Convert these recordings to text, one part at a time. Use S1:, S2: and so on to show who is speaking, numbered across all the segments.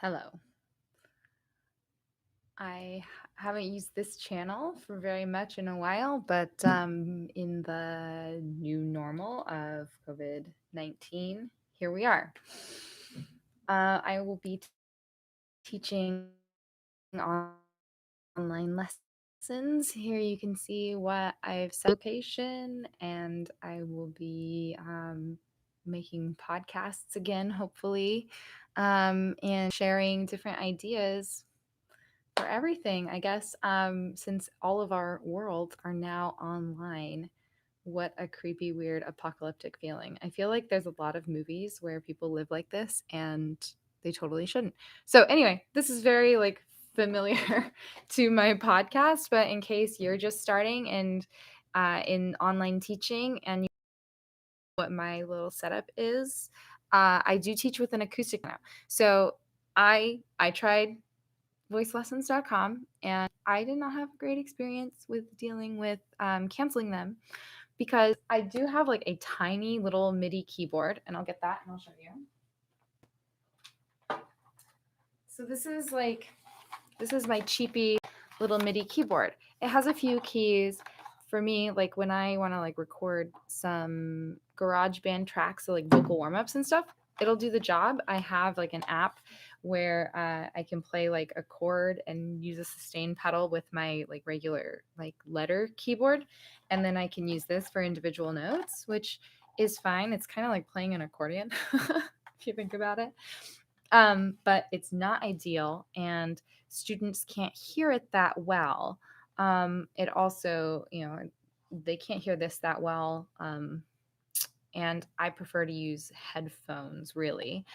S1: Hello. I haven't used this channel for very much in a while, but in the new normal of COVID-19, here we are. I will be teaching online lessons. Here you can see what I've set location, and I will be making podcasts again, hopefully, and sharing different ideas for everything, I guess, since all of our worlds are now online. What a creepy, weird, apocalyptic feeling. I feel like there's a lot of movies where people live like this and they totally shouldn't. So, anyway, this is very like familiar to my podcast, but in case you're just starting and in online teaching and what my little setup is, I do teach with an acoustic now. So, I tried voicelessons.com, and I did not have a great experience with dealing with canceling them because I do have like a tiny little MIDI keyboard, and I'll get that and I'll show you. So this is my cheapy little MIDI keyboard. It has a few keys for me, like when I want to like record some garage band tracks, so like vocal warm-ups and stuff, it'll do the job. I have like an app where I can play like a chord and use a sustain pedal with my like regular like letter keyboard, and then I can use this for individual notes, which is fine. It's kind of like playing an accordion if you think about it. But it's not ideal, and students can't hear it that well. It also, they can't hear this that well. And I prefer to use headphones, really.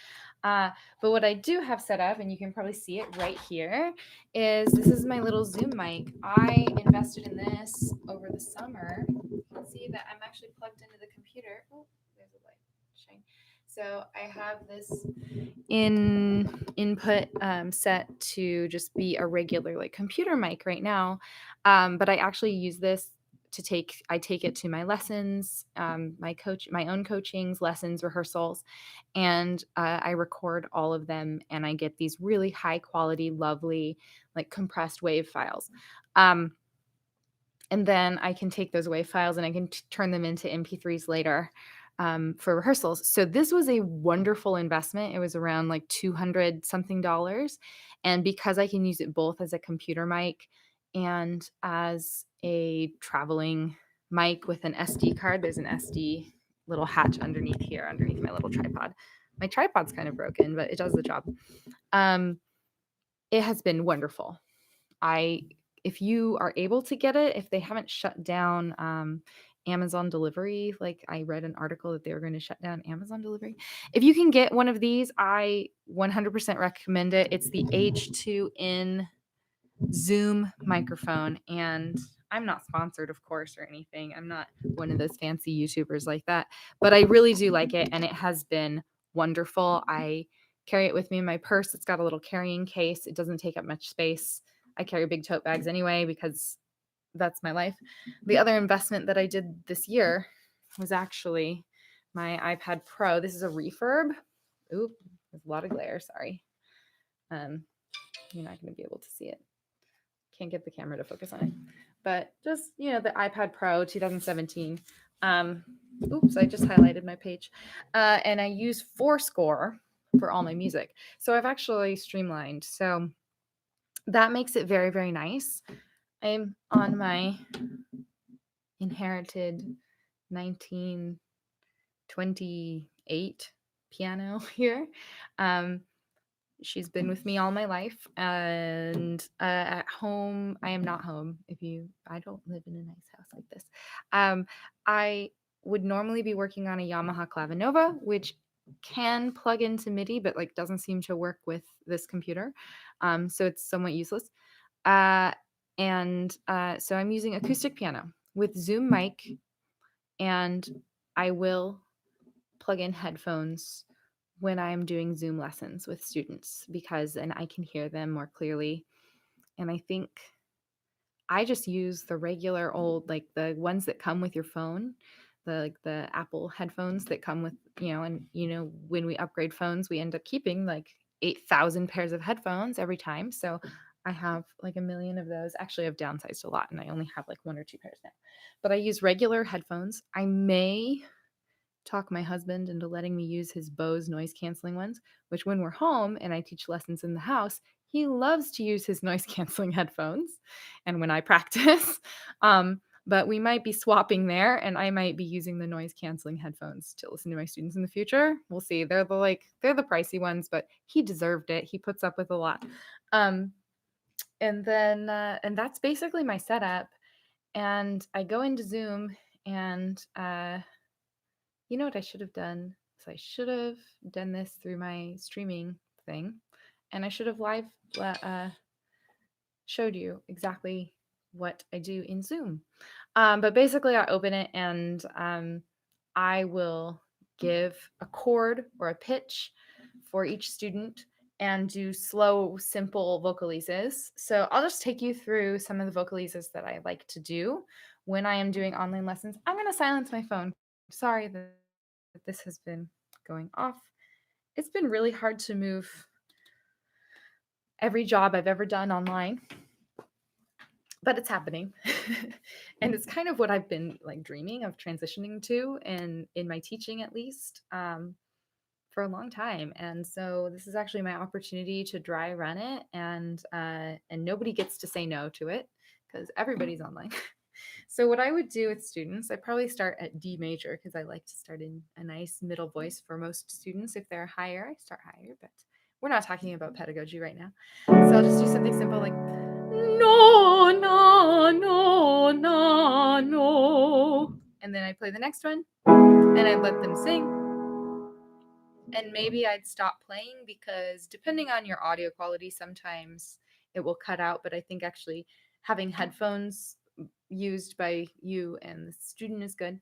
S1: But what I do have set up, and you can probably see it right here, is this is my little Zoom mic. I invested in this over the summer. You can see that I'm actually plugged into the computer. Oh, there's a light shine. So I have this input set to just be a regular like computer mic right now, but I actually use this to take it to my lessons, my own coachings, lessons, rehearsals, and I record all of them, and I get these really high quality, lovely, like compressed wave files. And then I can take those wave files and I can turn them into MP3s later for rehearsals. So this was a wonderful investment. It was around like $200 something. And because I can use it both as a computer mic and as a traveling mic with an SD card, there's an SD little hatch underneath here, underneath my little tripod. My tripod's kind of broken, but it does the job. It has been wonderful. If you are able to get it, if they haven't shut down Amazon delivery, like I read an article that they were going to shut down Amazon delivery. If you can get one of these, I 100% recommend it. It's the H2N Zoom microphone, and I'm not sponsored, of course, or anything. I'm not one of those fancy YouTubers like that, but I really do like it, and it has been wonderful. I carry it with me in my purse. It's got a little carrying case. It doesn't take up much space. I carry big tote bags anyway because that's my life. The other investment that I did this year was actually my iPad Pro. This is a refurb. Oop, there's a lot of glare. Sorry. You're not going to be able to see it. Can't get the camera to focus on it. But just, the iPad Pro 2017. Oops, I just highlighted my page. And I use Fourscore for all my music. So I've actually streamlined. So that makes it very, very nice. I'm on my inherited 1928 piano here. She's been with me all my life, and at home, I am not home. I don't live in a nice house like this. I would normally be working on a Yamaha Clavinova, which can plug into MIDI, but like doesn't seem to work with this computer, so it's somewhat useless. So I'm using acoustic piano with Zoom mic, and I will plug in headphones when I'm doing Zoom lessons with students and I can hear them more clearly. And I think I just use the regular old, like the ones that come with your phone, the Apple headphones that come with, when we upgrade phones, we end up keeping like 8,000 pairs of headphones every time. So I have like a million of those. Actually, I've downsized a lot and I only have like 1 or 2 pairs now. But I use regular headphones. I may talk my husband into letting me use his Bose noise canceling ones, which when we're home and I teach lessons in the house, he loves to use his noise canceling headphones. And when I practice, but we might be swapping there and I might be using the noise canceling headphones to listen to my students in the future. We'll see. They're the pricey ones, but he deserved it. He puts up with a lot. Um, and that's basically my setup. And I go into Zoom and you know what I should have done? So I should have done this through my streaming thing, and I should have showed you exactly what I do in Zoom. But basically, I open it and I will give a chord or a pitch for each student and do slow, simple vocalizes. So I'll just take you through some of the vocalizes that I like to do when I am doing online lessons. I'm going to silence my phone. Sorry that this has been going off. It's been really hard to move every job I've ever done online, but it's happening. And it's kind of what I've been like dreaming of transitioning to, and in my teaching at least, for a long time. And so this is actually my opportunity to dry run it, and nobody gets to say no to it because everybody's online. So what I would do with students, I probably start at D major because I like to start in a nice middle voice for most students. If they're higher, I start higher, but we're not talking about pedagogy right now. So I'll just do something simple like no, no, no, no, no. And then I play the next one and I let them sing. And maybe I'd stop playing because depending on your audio quality, sometimes it will cut out. But I think actually having headphones used by you and the student is good.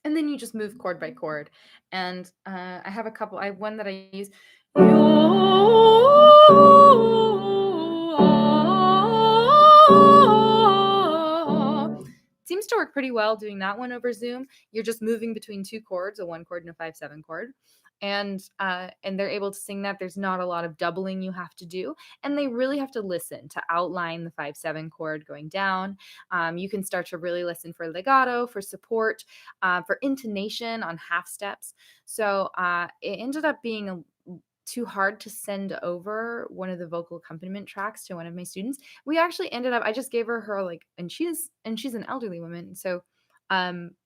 S1: And then you just move chord by chord. And I have one that I use. Seems to work pretty well doing that one over Zoom. You're just moving between 2 chords, a 1 chord and a 5/7 chord. And they're able to sing that. There's not a lot of doubling you have to do, and they really have to listen to outline the 5/7 chord going down. You can start to really listen for legato, for support, for intonation on half steps. So it ended up being too hard to send over one of the vocal accompaniment tracks to one of my students. We actually ended up, I just gave her like, and she's an elderly woman, so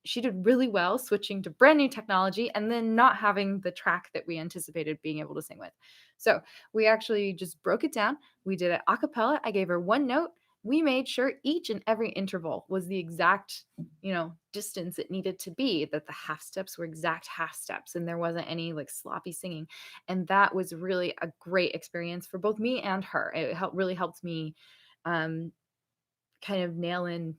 S1: she did really well switching to brand new technology and then not having the track that we anticipated being able to sing with. So we actually just broke it down. We did it a cappella. I gave her one note. We made sure each and every interval was the exact, distance it needed to be, that the half steps were exact half steps and there wasn't any like sloppy singing. And that was really a great experience for both me and her. It really helped me kind of nail in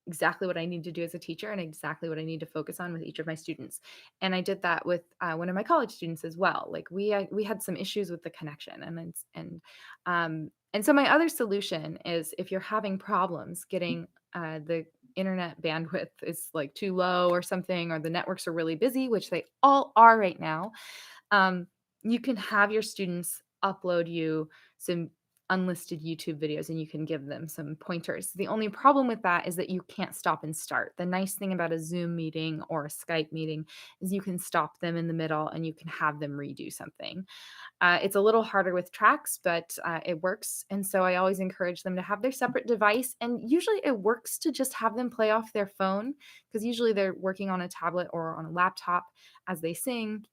S1: exactly what I need to do as a teacher and exactly what I need to focus on with each of my students. And I did that with one of my college students as well. Like we had some issues with the connection, and so my other solution is if you're having problems getting the internet bandwidth is like too low or something, or the networks are really busy, which they all are right now. You can have your students upload you some unlisted YouTube videos and you can give them some pointers. The only problem with that is that you can't stop and start. The nice thing about a Zoom meeting or a Skype meeting is you can stop them in the middle and you can have them redo something. It's a little harder with tracks, but it works. And so I always encourage them to have their separate device. And usually it works to just have them play off their phone because usually they're working on a tablet or on a laptop as they sing.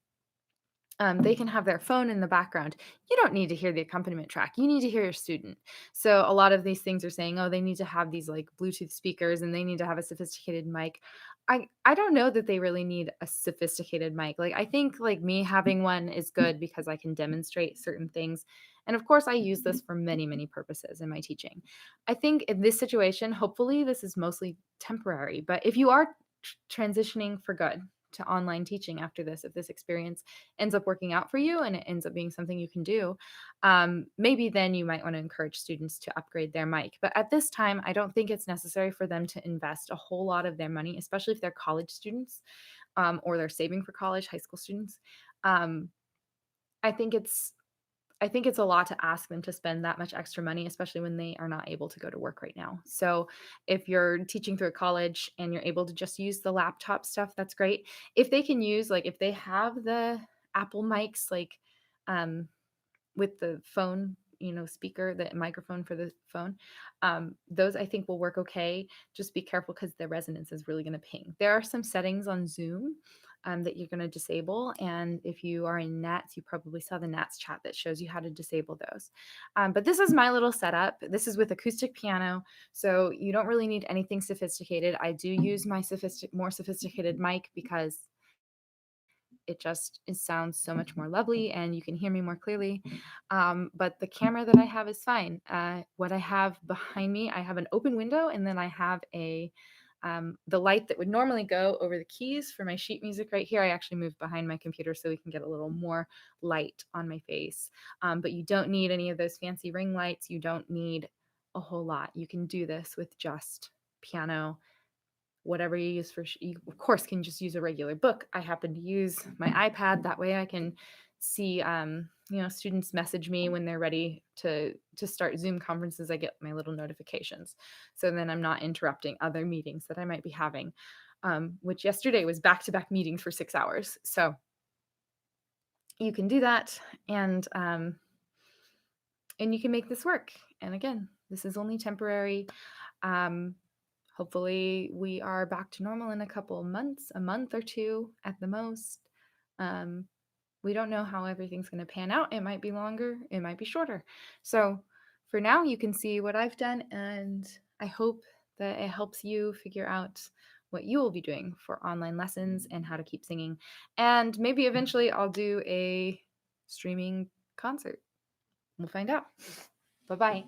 S1: They can have their phone in the background. You don't need to hear the accompaniment track. You need to hear your student. So a lot of these things are saying, oh, they need to have these like Bluetooth speakers and they need to have a sophisticated mic. I don't know that they really need a sophisticated mic. Like I think like me having one is good because I can demonstrate certain things. And of course, I use this for many, many purposes in my teaching. I think in this situation, hopefully this is mostly temporary. But if you are transitioning for good to online teaching after this, if this experience ends up working out for you and it ends up being something you can do, maybe then you might want to encourage students to upgrade their mic. But at this time, I don't think it's necessary for them to invest a whole lot of their money, especially if they're college students or they're saving for college, high school students. I think it's I think it's a lot to ask them to spend that much extra money, especially when they are not able to go to work right now. So, if you're teaching through a college and you're able to just use the laptop stuff, that's great. If they can use, like, if they have the Apple mics, like, um, with the phone, speaker, the microphone for the phone, those I think will work okay. Just be careful because the resonance is really going to ping. There are some settings on Zoom that you're going to disable. And if you are in Nats, you probably saw the Nats chat that shows you how to disable those. But this is my little setup. This is with acoustic piano. So you don't really need anything sophisticated. I do use my more sophisticated mic because it sounds so much more lovely and you can hear me more clearly. But the camera that I have is fine. What I have behind me, I have an open window, and then I have the light that would normally go over the keys for my sheet music right here. I actually moved behind my computer so we can get a little more light on my face. But you don't need any of those fancy ring lights. You don't need a whole lot. You can do this with just piano, whatever you use for you of course can just use a regular book. I happen to use my iPad, that way I can see students message me when they're ready to start Zoom conferences. I get my little notifications, so then I'm not interrupting other meetings that I might be having, which yesterday was back-to-back meetings for 6 hours. So you can do that, and you can make this work. And again, this is only temporary. um, Hopefully, we are back to normal in a couple of months, a month or two at the most. Um, we don't know how everything's going to pan out. It might be longer, it might be shorter. So, for now, you can see what I've done, and I hope that it helps you figure out what you will be doing for online lessons and how to keep singing. And maybe eventually I'll do a streaming concert. We'll find out. Bye bye.